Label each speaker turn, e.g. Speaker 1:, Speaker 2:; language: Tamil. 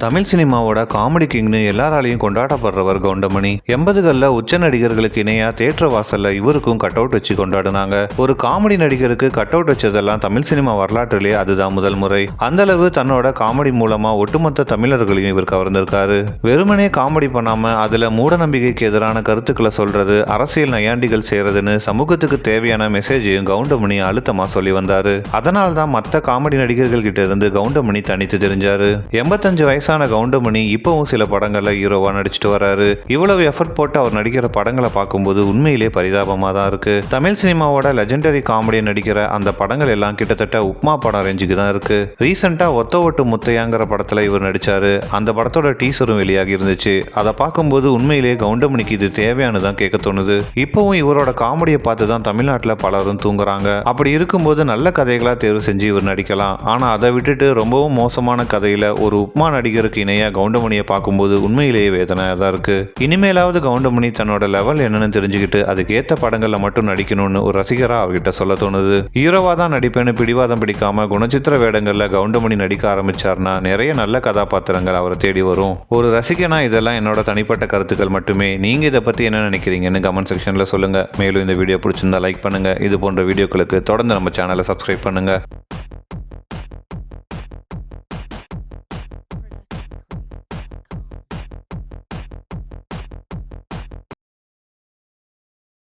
Speaker 1: தமிழ் சினிமாவோட காமெடி கிங்னு எல்லாராலையும் கொண்டாடப்படுறவர் கவுண்டமணி. 80களில் உச்ச நடிகர்களுக்கு இணையா தியேட்டர் வாசல்ல இவருக்கும் கட் அவுட் வச்சு கொண்டாடினாங்க. ஒரு காமெடி நடிகருக்கு கட் அவுட் வச்சதெல்லாம் தமிழ் சினிமா வரலாற்றிலே அதுதான் முதல் முறை. அந்த அளவு தன்னோட காமெடி மூலமா ஒட்டுமொத்த தமிழர்களையும் இவர் கவர்ந்திருக்காரு. வெறுமனே காமெடி பண்ணாம அதுல மூட நம்பிக்கைக்கு எதிரான கருத்துக்களை சொல்றது, அரசியல் நையாண்டிகள் செய்யறதுன்னு சமூகத்துக்கு தேவையான மெசேஜையும் கவுண்டமணி அழுத்தமா சொல்லி வந்தாரு. அதனால தான் மற்ற காமெடி நடிகர்கள் கிட்ட இருந்து கவுண்டமணி தனித்து தெரிஞ்சாரு. 85 வயசான கவுண்டமணி இப்பவும் சில படங்கள்ல ஹீரோவா நடிச்சிட்டு வராரு. இவ்வளவு எஃபர்ட் போட்டு அவர் நடிக்கிற படங்களை பார்க்கும்போது உண்மையிலே பரிதாபமா தான் இருக்கு. தமிழ் சினிமாவோட லெஜெண்டரி காமெடி நடிக்கிற அந்த படங்கள் எல்லாம் கிட்டத்தட்ட உப்மா படம் ரேஞ்சுக்கு தான் இருக்கு. ரீசெண்டா ஒத்த ஓட்டு முத்தையாங்கிற படத்துல இவர் நடிச்சாரு. அந்த படத்தோட டீசரும் வெளியாகி இருந்துச்சு. அதை பார்க்கும்போது உண்மையிலே கவுண்டமணிக்கு இது தேவையானதான் கேட்க தோணுது. இப்பவும் இவரோட காமெடியை பார்த்து தான் தமிழ்நாட்டில் பலரும் தூங்குறாங்க. அப்படி இருக்கும்போது நல்ல கதைகளா தேர்வு செஞ்சு இவர் நடிக்கலாம். ஆனா அதை விட்டுட்டு ரொம்பவும் மோசமான கதையில ஒரு உப்மா நடிகருக்கு இணையா கவுண்டமணியை பார்க்கும்போது உண்மையிலேயே வேதனையா தான் இருக்கு. இனிமேலாவது கவுண்டமணி தன்னோட லெவல் என்னன்னு தெரிஞ்சுக்கிட்டு அதுக்கு ஏத்த படங்கள்ல மட்டும் நடிக்கணும்னு ஒரு ரசிகரா அவர்கிட்ட சொல்ல தோணுது. ஹீரோவா தான் நடிப்பேன்னு பிடிவாதம் பிடிக்காம குணச்சித்திர வேடங்கள்ல கவுண்டமணி நடிக்க ஆரம்பிச்சார்னா நிறைய நல்ல கதாபாத்திரங்கள் அவரை தேடி வரும். ஒரு ரசிகனா இதெல்லாம் என்னோட தனிப்பட்ட கருத்துக்கள் மட்டுமே. நீங்க இதை பத்தி என்ன நினைக்கிறீங்கன்னு கமெண்ட் செக்ஷன்ல சொல்லுங்க. மேலும் இந்த வீடியோ பிடிச்சிருந்தா லைக் பண்ணுங்க. இது போன்ற வீடியோக்களுக்கு தொடர்ந்து நம்ம சேனலை சப்ஸ்கிரைப் பண்ணுங்க.